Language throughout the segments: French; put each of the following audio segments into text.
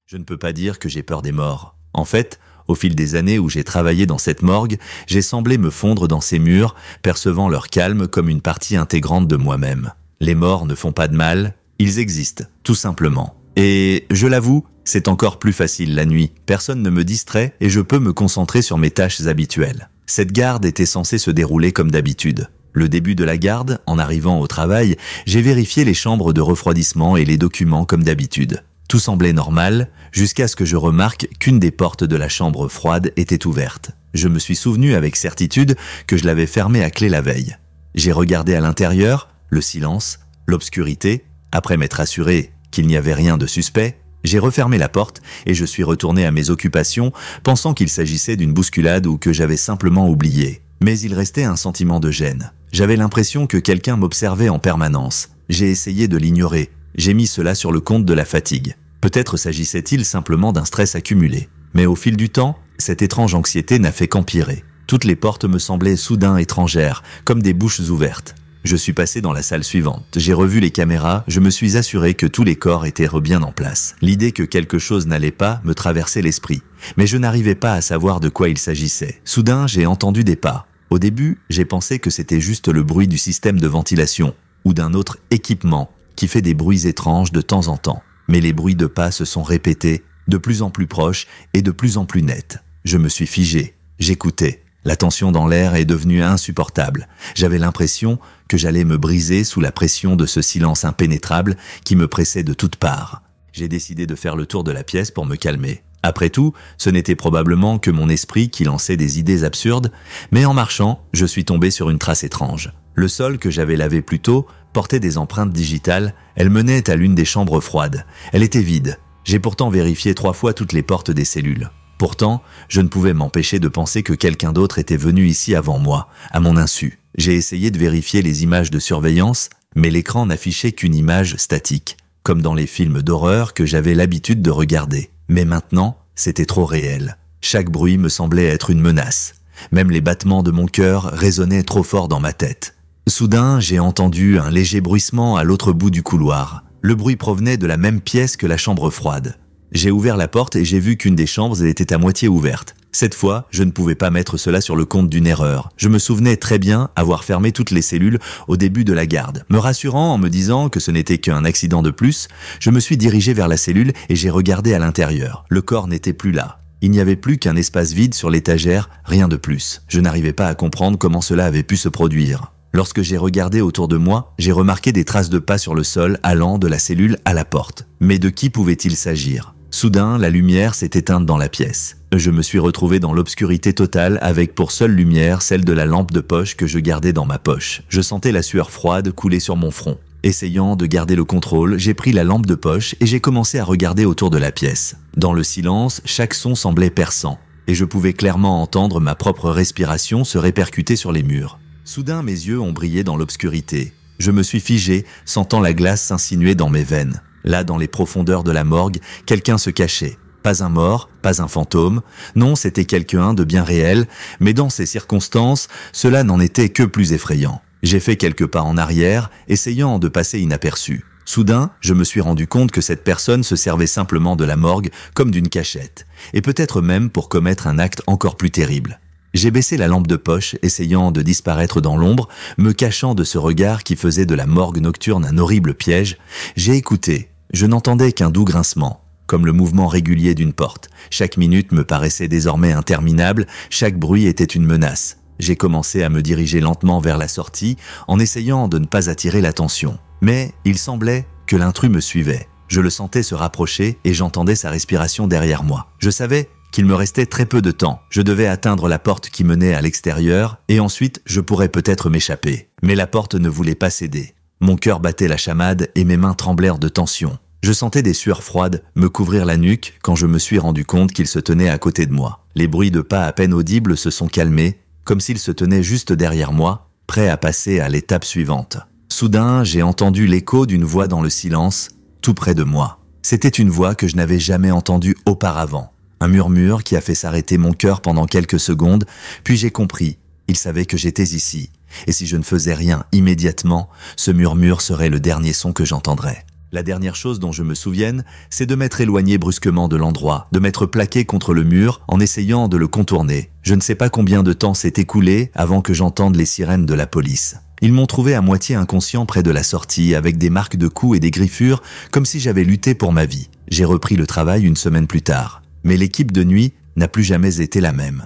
Je ne peux pas dire que j'ai peur des morts. En fait, au fil des années où j'ai travaillé dans cette morgue, j'ai semblé me fondre dans ces murs, percevant leur calme comme une partie intégrante de moi-même. Les morts ne font pas de mal, ils existent, tout simplement. Et, je l'avoue, c'est encore plus facile la nuit. Personne ne me distrait et je peux me concentrer sur mes tâches habituelles. Cette garde était censée se dérouler comme d'habitude. Le début de la garde, en arrivant au travail, j'ai vérifié les chambres de refroidissement et les documents comme d'habitude. Tout semblait normal, jusqu'à ce que je remarque qu'une des portes de la chambre froide était ouverte. Je me suis souvenu avec certitude que je l'avais fermée à clé la veille. J'ai regardé à l'intérieur, le silence, l'obscurité. Après m'être assuré qu'il n'y avait rien de suspect, j'ai refermé la porte et je suis retourné à mes occupations, pensant qu'il s'agissait d'une bousculade ou que j'avais simplement oublié. Mais il restait un sentiment de gêne. J'avais l'impression que quelqu'un m'observait en permanence. J'ai essayé de l'ignorer. J'ai mis cela sur le compte de la fatigue. Peut-être s'agissait-il simplement d'un stress accumulé. Mais au fil du temps, cette étrange anxiété n'a fait qu'empirer. Toutes les portes me semblaient soudain étrangères, comme des bouches ouvertes. Je suis passé dans la salle suivante. J'ai revu les caméras, je me suis assuré que tous les corps étaient bien en place. L'idée que quelque chose n'allait pas me traversait l'esprit. Mais je n'arrivais pas à savoir de quoi il s'agissait. Soudain, j'ai entendu des pas. Au début, j'ai pensé que c'était juste le bruit du système de ventilation ou d'un autre équipement qui fait des bruits étranges de temps en temps. Mais les bruits de pas se sont répétés, de plus en plus proches et de plus en plus nets. Je me suis figé, j'écoutais. La tension dans l'air est devenue insupportable. J'avais l'impression que j'allais me briser sous la pression de ce silence impénétrable qui me pressait de toutes parts. J'ai décidé de faire le tour de la pièce pour me calmer. Après tout, ce n'était probablement que mon esprit qui lançait des idées absurdes, mais en marchant, je suis tombé sur une trace étrange. Le sol que j'avais lavé plus tôt portait des empreintes digitales, elle menait à l'une des chambres froides. Elle était vide. J'ai pourtant vérifié 3 fois toutes les portes des cellules. Pourtant, je ne pouvais m'empêcher de penser que quelqu'un d'autre était venu ici avant moi, à mon insu. J'ai essayé de vérifier les images de surveillance, mais l'écran n'affichait qu'une image statique, comme dans les films d'horreur que j'avais l'habitude de regarder. Mais maintenant, c'était trop réel. Chaque bruit me semblait être une menace. Même les battements de mon cœur résonnaient trop fort dans ma tête. Soudain, j'ai entendu un léger bruissement à l'autre bout du couloir. Le bruit provenait de la même pièce que la chambre froide. J'ai ouvert la porte et j'ai vu qu'une des chambres était à moitié ouverte. Cette fois, je ne pouvais pas mettre cela sur le compte d'une erreur. Je me souvenais très bien avoir fermé toutes les cellules au début de la garde. Me rassurant en me disant que ce n'était qu'un accident de plus, je me suis dirigé vers la cellule et j'ai regardé à l'intérieur. Le corps n'était plus là. Il n'y avait plus qu'un espace vide sur l'étagère, rien de plus. Je n'arrivais pas à comprendre comment cela avait pu se produire. Lorsque j'ai regardé autour de moi, j'ai remarqué des traces de pas sur le sol allant de la cellule à la porte. Mais de qui pouvait-il s'agir ? Soudain, la lumière s'est éteinte dans la pièce. Je me suis retrouvé dans l'obscurité totale avec pour seule lumière celle de la lampe de poche que je gardais dans ma poche. Je sentais la sueur froide couler sur mon front. Essayant de garder le contrôle, j'ai pris la lampe de poche et j'ai commencé à regarder autour de la pièce. Dans le silence, chaque son semblait perçant et je pouvais clairement entendre ma propre respiration se répercuter sur les murs. Soudain, mes yeux ont brillé dans l'obscurité. Je me suis figé, sentant la glace s'insinuer dans mes veines. Là, dans les profondeurs de la morgue, quelqu'un se cachait. Pas un mort, pas un fantôme. Non, c'était quelqu'un de bien réel, mais dans ces circonstances, cela n'en était que plus effrayant. J'ai fait quelques pas en arrière, essayant de passer inaperçu. Soudain, je me suis rendu compte que cette personne se servait simplement de la morgue comme d'une cachette, et peut-être même pour commettre un acte encore plus terrible. J'ai baissé la lampe de poche, essayant de disparaître dans l'ombre, me cachant de ce regard qui faisait de la morgue nocturne un horrible piège. J'ai écouté. Je n'entendais qu'un doux grincement, comme le mouvement régulier d'une porte. Chaque minute me paraissait désormais interminable, chaque bruit était une menace. J'ai commencé à me diriger lentement vers la sortie, en essayant de ne pas attirer l'attention. Mais il semblait que l'intrus me suivait. Je le sentais se rapprocher et j'entendais sa respiration derrière moi. Je savais qu'il me restait très peu de temps. Je devais atteindre la porte qui menait à l'extérieur et ensuite je pourrais peut-être m'échapper. Mais la porte ne voulait pas céder. Mon cœur battait la chamade et mes mains tremblèrent de tension. Je sentais des sueurs froides me couvrir la nuque quand je me suis rendu compte qu'il se tenait à côté de moi. Les bruits de pas à peine audibles se sont calmés, comme s'il se tenait juste derrière moi, prêt à passer à l'étape suivante. Soudain, j'ai entendu l'écho d'une voix dans le silence, tout près de moi. C'était une voix que je n'avais jamais entendue auparavant. Un murmure qui a fait s'arrêter mon cœur pendant quelques secondes, puis j'ai compris. Il savait que j'étais ici. Et si je ne faisais rien immédiatement, ce murmure serait le dernier son que j'entendrais. La dernière chose dont je me souvienne, c'est de m'être éloigné brusquement de l'endroit, de m'être plaqué contre le mur en essayant de le contourner. Je ne sais pas combien de temps s'est écoulé avant que j'entende les sirènes de la police. Ils m'ont trouvé à moitié inconscient près de la sortie, avec des marques de coups et des griffures, comme si j'avais lutté pour ma vie. J'ai repris le travail une semaine plus tard. Mais l'équipe de nuit n'a plus jamais été la même.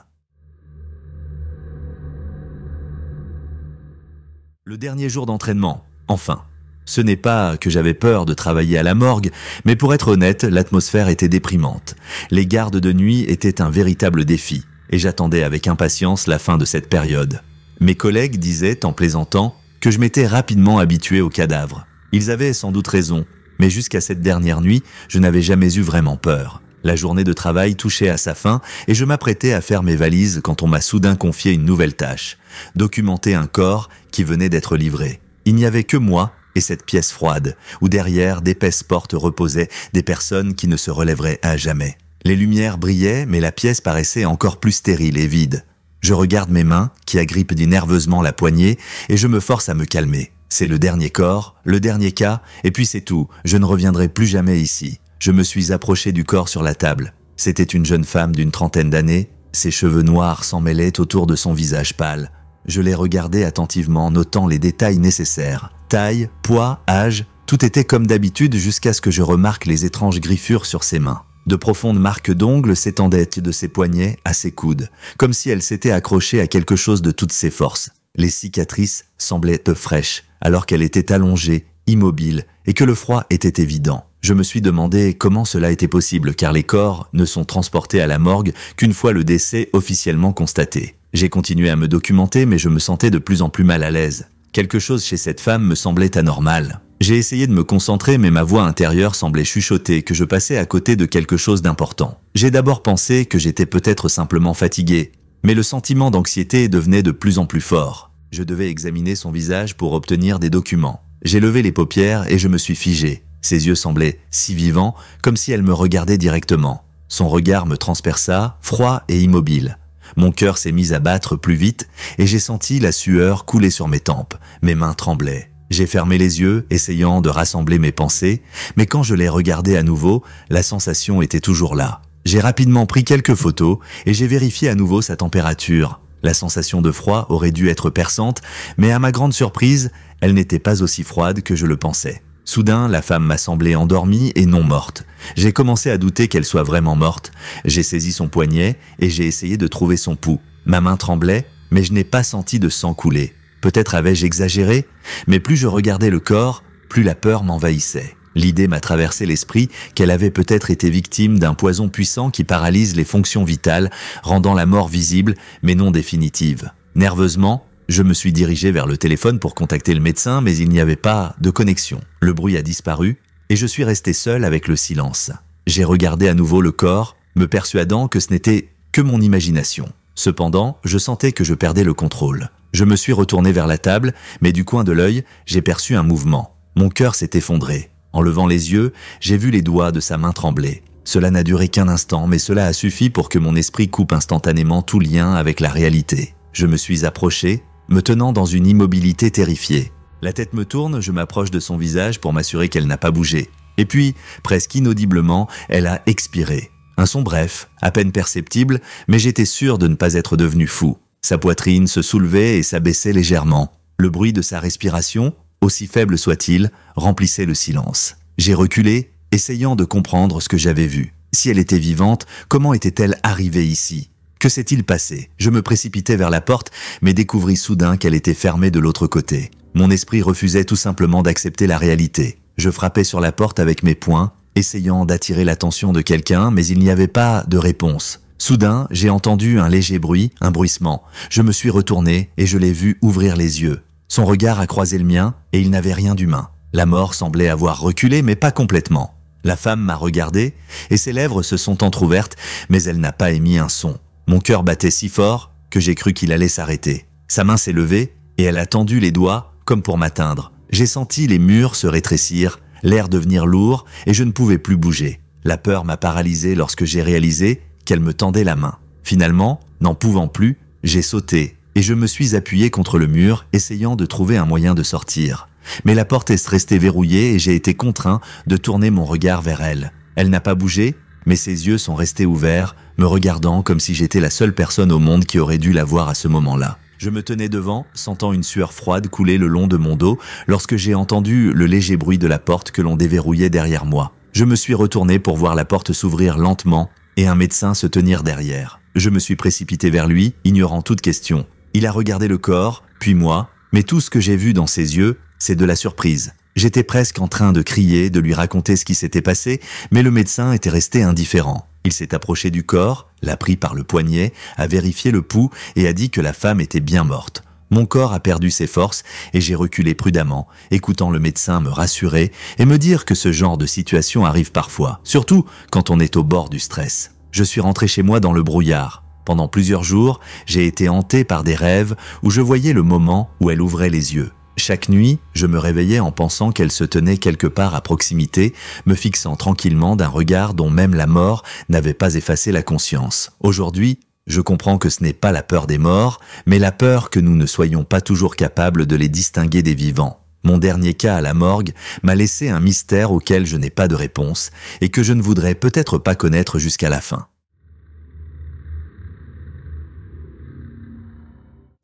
Le dernier jour d'entraînement, enfin. Ce n'est pas que j'avais peur de travailler à la morgue, mais pour être honnête, l'atmosphère était déprimante. Les gardes de nuit étaient un véritable défi, et j'attendais avec impatience la fin de cette période. Mes collègues disaient, en plaisantant, que je m'étais rapidement habitué aux cadavres. Ils avaient sans doute raison, mais jusqu'à cette dernière nuit, je n'avais jamais eu vraiment peur. La journée de travail touchait à sa fin et je m'apprêtais à faire mes valises quand on m'a soudain confié une nouvelle tâche, documenter un corps qui venait d'être livré. Il n'y avait que moi et cette pièce froide, où derrière d'épaisses portes reposaient des personnes qui ne se relèveraient à jamais. Les lumières brillaient, mais la pièce paraissait encore plus stérile et vide. Je regarde mes mains, qui agrippent nerveusement la poignée, et je me force à me calmer. C'est le dernier corps, le dernier cas, et puis c'est tout, je ne reviendrai plus jamais ici. Je me suis approché du corps sur la table. C'était une jeune femme d'une trentaine d'années, ses cheveux noirs s'en mêlaient autour de son visage pâle. Je l'ai regardée attentivement, notant les détails nécessaires. Taille, poids, âge, tout était comme d'habitude jusqu'à ce que je remarque les étranges griffures sur ses mains. De profondes marques d'ongles s'étendaient de ses poignets à ses coudes, comme si elle s'était accrochée à quelque chose de toutes ses forces. Les cicatrices semblaient peu fraîches, alors qu'elle était allongée, immobile, et que le froid était évident. Je me suis demandé comment cela était possible, car les corps ne sont transportés à la morgue qu'une fois le décès officiellement constaté. J'ai continué à me documenter, mais je me sentais de plus en plus mal à l'aise. Quelque chose chez cette femme me semblait anormal. J'ai essayé de me concentrer, mais ma voix intérieure semblait chuchoter que je passais à côté de quelque chose d'important. J'ai d'abord pensé que j'étais peut-être simplement fatigué, mais le sentiment d'anxiété devenait de plus en plus fort. Je devais examiner son visage pour obtenir des documents. J'ai levé les paupières et je me suis figé. Ses yeux semblaient si vivants, comme si elle me regardait directement. Son regard me transperça, froid et immobile. Mon cœur s'est mis à battre plus vite et j'ai senti la sueur couler sur mes tempes. Mes mains tremblaient. J'ai fermé les yeux, essayant de rassembler mes pensées, mais quand je l'ai regardée à nouveau, la sensation était toujours là. J'ai rapidement pris quelques photos et j'ai vérifié à nouveau sa température. La sensation de froid aurait dû être perçante, mais à ma grande surprise, elle n'était pas aussi froide que je le pensais. Soudain, la femme m'a semblé endormie et non morte. J'ai commencé à douter qu'elle soit vraiment morte. J'ai saisi son poignet et j'ai essayé de trouver son pouls. Ma main tremblait, mais je n'ai pas senti de sang couler. Peut-être avais-je exagéré, mais plus je regardais le corps, plus la peur m'envahissait. L'idée m'a traversé l'esprit qu'elle avait peut-être été victime d'un poison puissant qui paralyse les fonctions vitales, rendant la mort visible mais non définitive. Nerveusement, je me suis dirigé vers le téléphone pour contacter le médecin, mais il n'y avait pas de connexion. Le bruit a disparu et je suis resté seul avec le silence. J'ai regardé à nouveau le corps, me persuadant que ce n'était que mon imagination. Cependant, je sentais que je perdais le contrôle. Je me suis retourné vers la table, mais du coin de l'œil, j'ai perçu un mouvement. Mon cœur s'est effondré. En levant les yeux, j'ai vu les doigts de sa main trembler. Cela n'a duré qu'un instant, mais cela a suffi pour que mon esprit coupe instantanément tout lien avec la réalité. Je me suis approché, me tenant dans une immobilité terrifiée. La tête me tourne, je m'approche de son visage pour m'assurer qu'elle n'a pas bougé. Et puis, presque inaudiblement, elle a expiré. Un son bref, à peine perceptible, mais j'étais sûr de ne pas être devenu fou. Sa poitrine se soulevait et s'abaissait légèrement. Le bruit de sa respiration, aussi faible soit-il, remplissait le silence. J'ai reculé, essayant de comprendre ce que j'avais vu. Si elle était vivante, comment était-elle arrivée ici ? Que s'est-il passé ? Je me précipitai vers la porte, mais découvris soudain qu'elle était fermée de l'autre côté. Mon esprit refusait tout simplement d'accepter la réalité. Je frappais sur la porte avec mes poings, essayant d'attirer l'attention de quelqu'un, mais il n'y avait pas de réponse. Soudain, j'ai entendu un léger bruit, un bruissement. Je me suis retourné et je l'ai vu ouvrir les yeux. Son regard a croisé le mien et il n'avait rien d'humain. La mort semblait avoir reculé, mais pas complètement. La femme m'a regardé et ses lèvres se sont entr'ouvertes, mais elle n'a pas émis un son. Mon cœur battait si fort que j'ai cru qu'il allait s'arrêter. Sa main s'est levée et elle a tendu les doigts comme pour m'atteindre. J'ai senti les murs se rétrécir, l'air devenir lourd et je ne pouvais plus bouger. La peur m'a paralysé lorsque j'ai réalisé qu'elle me tendait la main. Finalement, n'en pouvant plus, j'ai sauté et je me suis appuyé contre le mur, essayant de trouver un moyen de sortir. Mais la porte est restée verrouillée et j'ai été contraint de tourner mon regard vers elle. Elle n'a pas bougé, mais ses yeux sont restés ouverts, me regardant comme si j'étais la seule personne au monde qui aurait dû la voir à ce moment-là. Je me tenais devant, sentant une sueur froide couler le long de mon dos lorsque j'ai entendu le léger bruit de la porte que l'on déverrouillait derrière moi. Je me suis retourné pour voir la porte s'ouvrir lentement et un médecin se tenir derrière. Je me suis précipité vers lui, ignorant toute question. Il a regardé le corps, puis moi, mais tout ce que j'ai vu dans ses yeux, c'est de la surprise. J'étais presque en train de crier, de lui raconter ce qui s'était passé, mais le médecin était resté indifférent. Il s'est approché du corps, l'a pris par le poignet, a vérifié le pouls et a dit que la femme était bien morte. Mon corps a perdu ses forces et j'ai reculé prudemment, écoutant le médecin me rassurer et me dire que ce genre de situation arrive parfois, surtout quand on est au bord du stress. Je suis rentré chez moi dans le brouillard. Pendant plusieurs jours, j'ai été hanté par des rêves où je voyais le moment où elle ouvrait les yeux. Chaque nuit, je me réveillais en pensant qu'elle se tenait quelque part à proximité, me fixant tranquillement d'un regard dont même la mort n'avait pas effacé la conscience. Aujourd'hui, je comprends que ce n'est pas la peur des morts, mais la peur que nous ne soyons pas toujours capables de les distinguer des vivants. Mon dernier cas à la morgue m'a laissé un mystère auquel je n'ai pas de réponse et que je ne voudrais peut-être pas connaître jusqu'à la fin.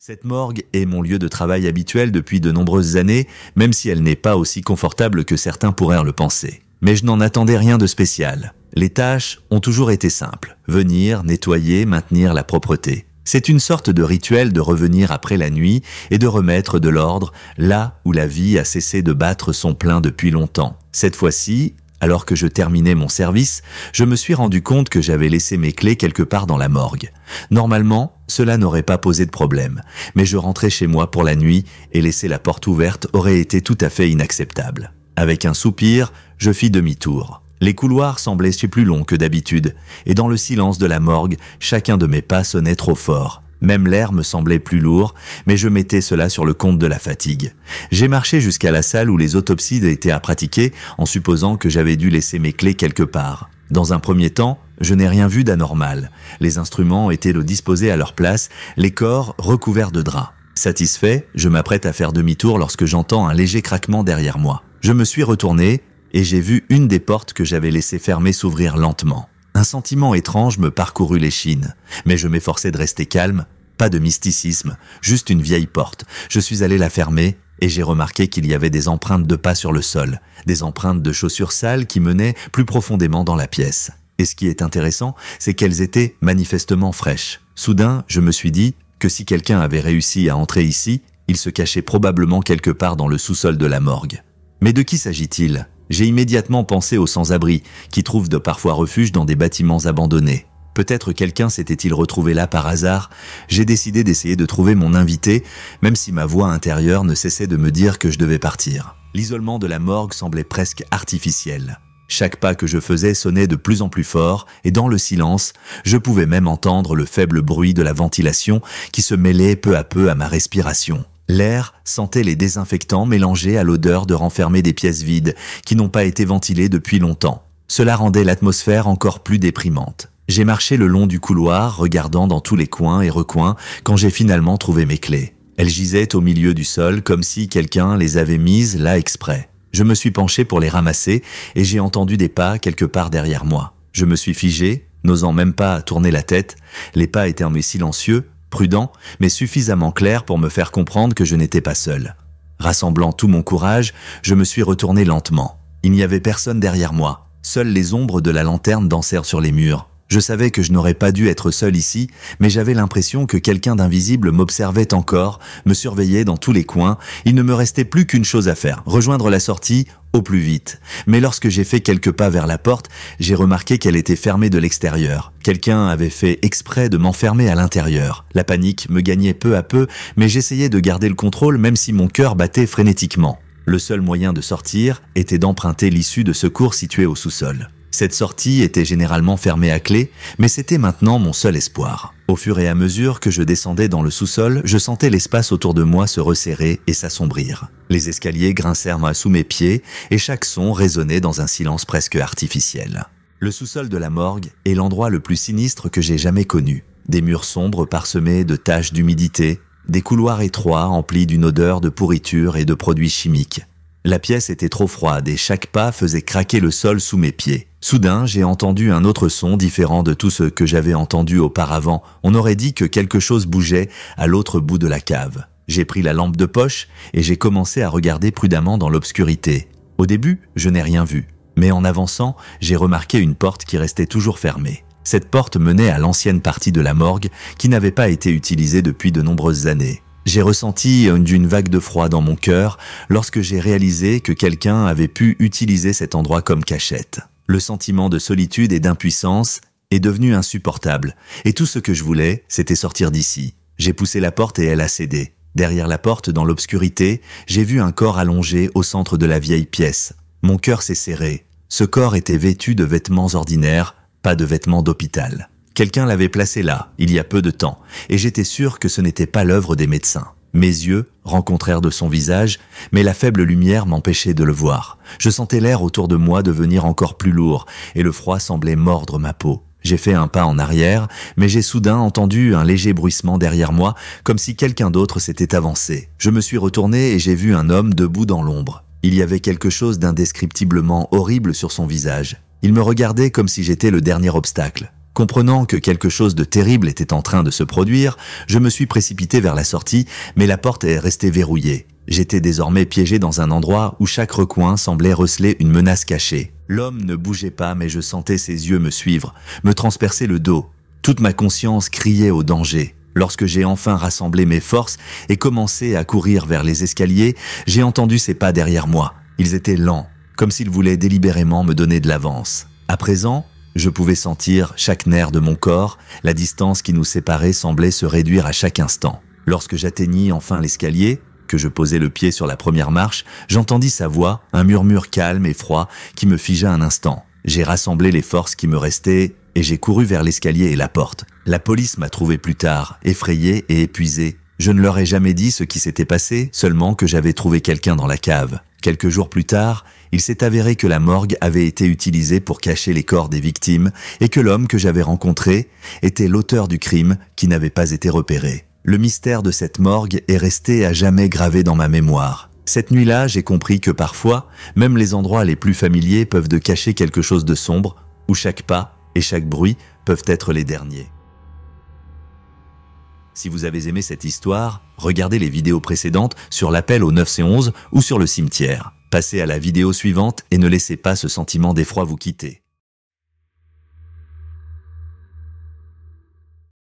Cette morgue est mon lieu de travail habituel depuis de nombreuses années, même si elle n'est pas aussi confortable que certains pourraient le penser. Mais je n'en attendais rien de spécial. Les tâches ont toujours été simples. Venir, nettoyer, maintenir la propreté. C'est une sorte de rituel de revenir après la nuit et de remettre de l'ordre là où la vie a cessé de battre son plein depuis longtemps. Cette fois-ci, alors que je terminais mon service, je me suis rendu compte que j'avais laissé mes clés quelque part dans la morgue. Normalement, cela n'aurait pas posé de problème, mais je rentrais chez moi pour la nuit et laisser la porte ouverte aurait été tout à fait inacceptable. Avec un soupir, je fis demi-tour. Les couloirs semblaient si plus longs que d'habitude, et dans le silence de la morgue, chacun de mes pas sonnait trop fort. Même l'air me semblait plus lourd, mais je mettais cela sur le compte de la fatigue. J'ai marché jusqu'à la salle où les autopsies étaient à pratiquer, en supposant que j'avais dû laisser mes clés quelque part. Dans un premier temps, je n'ai rien vu d'anormal. Les instruments étaient disposés à leur place, les corps recouverts de draps. Satisfait, je m'apprête à faire demi-tour lorsque j'entends un léger craquement derrière moi. Je me suis retourné et j'ai vu une des portes que j'avais laissées fermer s'ouvrir lentement. Un sentiment étrange me parcourut l'échine, mais je m'efforçai de rester calme, pas de mysticisme, juste une vieille porte. Je suis allé la fermer et j'ai remarqué qu'il y avait des empreintes de pas sur le sol, des empreintes de chaussures sales qui menaient plus profondément dans la pièce. Et ce qui est intéressant, c'est qu'elles étaient manifestement fraîches. Soudain, je me suis dit que si quelqu'un avait réussi à entrer ici, il se cachait probablement quelque part dans le sous-sol de la morgue. Mais de qui s'agit-il ? J'ai immédiatement pensé aux sans-abri, qui trouvent de parfois refuge dans des bâtiments abandonnés. Peut-être quelqu'un s'était-il retrouvé là par hasard. J'ai décidé d'essayer de trouver mon invité, même si ma voix intérieure ne cessait de me dire que je devais partir. L'isolement de la morgue semblait presque artificiel. Chaque pas que je faisais sonnait de plus en plus fort, et dans le silence, je pouvais même entendre le faible bruit de la ventilation qui se mêlait peu à peu à ma respiration. L'air sentait les désinfectants mélangés à l'odeur de renfermer des pièces vides qui n'ont pas été ventilées depuis longtemps. Cela rendait l'atmosphère encore plus déprimante. J'ai marché le long du couloir, regardant dans tous les coins et recoins quand j'ai finalement trouvé mes clés. Elles gisaient au milieu du sol comme si quelqu'un les avait mises là exprès. Je me suis penché pour les ramasser et j'ai entendu des pas quelque part derrière moi. Je me suis figé, n'osant même pas tourner la tête. Les pas étaient silencieux, prudent, mais suffisamment clair pour me faire comprendre que je n'étais pas seul. Rassemblant tout mon courage, je me suis retourné lentement. Il n'y avait personne derrière moi. Seules les ombres de la lanterne dansèrent sur les murs. Je savais que je n'aurais pas dû être seul ici, mais j'avais l'impression que quelqu'un d'invisible m'observait encore, me surveillait dans tous les coins. Il ne me restait plus qu'une chose à faire, rejoindre la sortie au plus vite. Mais lorsque j'ai fait quelques pas vers la porte, j'ai remarqué qu'elle était fermée de l'extérieur. Quelqu'un avait fait exprès de m'enfermer à l'intérieur. La panique me gagnait peu à peu, mais j'essayais de garder le contrôle même si mon cœur battait frénétiquement. Le seul moyen de sortir était d'emprunter l'issue de secours située au sous-sol. Cette sortie était généralement fermée à clé, mais c'était maintenant mon seul espoir. Au fur et à mesure que je descendais dans le sous-sol, je sentais l'espace autour de moi se resserrer et s'assombrir. Les escaliers grincèrent sous mes pieds et chaque son résonnait dans un silence presque artificiel. Le sous-sol de la morgue est l'endroit le plus sinistre que j'ai jamais connu. Des murs sombres parsemés de taches d'humidité, des couloirs étroits emplis d'une odeur de pourriture et de produits chimiques. La pièce était trop froide et chaque pas faisait craquer le sol sous mes pieds. Soudain, j'ai entendu un autre son différent de tout ce que j'avais entendu auparavant. On aurait dit que quelque chose bougeait à l'autre bout de la cave. J'ai pris la lampe de poche et j'ai commencé à regarder prudemment dans l'obscurité. Au début, je n'ai rien vu, mais en avançant, j'ai remarqué une porte qui restait toujours fermée. Cette porte menait à l'ancienne partie de la morgue qui n'avait pas été utilisée depuis de nombreuses années. J'ai ressenti une vague de froid dans mon cœur lorsque j'ai réalisé que quelqu'un avait pu utiliser cet endroit comme cachette. Le sentiment de solitude et d'impuissance est devenu insupportable, et tout ce que je voulais, c'était sortir d'ici. J'ai poussé la porte et elle a cédé. Derrière la porte, dans l'obscurité, j'ai vu un corps allongé au centre de la vieille pièce. Mon cœur s'est serré. Ce corps était vêtu de vêtements ordinaires, pas de vêtements d'hôpital. Quelqu'un l'avait placé là, il y a peu de temps, et j'étais sûr que ce n'était pas l'œuvre des médecins. Mes yeux rencontrèrent de son visage, mais la faible lumière m'empêchait de le voir. Je sentais l'air autour de moi devenir encore plus lourd, et le froid semblait mordre ma peau. J'ai fait un pas en arrière, mais j'ai soudain entendu un léger bruissement derrière moi, comme si quelqu'un d'autre s'était avancé. Je me suis retourné et j'ai vu un homme debout dans l'ombre. Il y avait quelque chose d'indescriptiblement horrible sur son visage. Il me regardait comme si j'étais le dernier obstacle. Comprenant que quelque chose de terrible était en train de se produire, je me suis précipité vers la sortie, mais la porte est restée verrouillée. J'étais désormais piégé dans un endroit où chaque recoin semblait receler une menace cachée. L'homme ne bougeait pas, mais je sentais ses yeux me suivre, me transpercer le dos. Toute ma conscience criait au danger. Lorsque j'ai enfin rassemblé mes forces et commencé à courir vers les escaliers, j'ai entendu ses pas derrière moi. Ils étaient lents, comme s'ils voulaient délibérément me donner de l'avance. À présent, je pouvais sentir chaque nerf de mon corps, la distance qui nous séparait semblait se réduire à chaque instant. Lorsque j'atteignis enfin l'escalier, que je posai le pied sur la première marche, j'entendis sa voix, un murmure calme et froid qui me figea un instant. J'ai rassemblé les forces qui me restaient et j'ai couru vers l'escalier et la porte. La police m'a trouvé plus tard, effrayé et épuisé. Je ne leur ai jamais dit ce qui s'était passé, seulement que j'avais trouvé quelqu'un dans la cave. Quelques jours plus tard, il s'est avéré que la morgue avait été utilisée pour cacher les corps des victimes et que l'homme que j'avais rencontré était l'auteur du crime qui n'avait pas été repéré. Le mystère de cette morgue est resté à jamais gravé dans ma mémoire. Cette nuit-là, j'ai compris que parfois, même les endroits les plus familiers peuvent de cacher quelque chose de sombre, où chaque pas et chaque bruit peuvent être les derniers. Si vous avez aimé cette histoire, regardez les vidéos précédentes sur l'appel au 911 ou sur le cimetière. Passez à la vidéo suivante et ne laissez pas ce sentiment d'effroi vous quitter.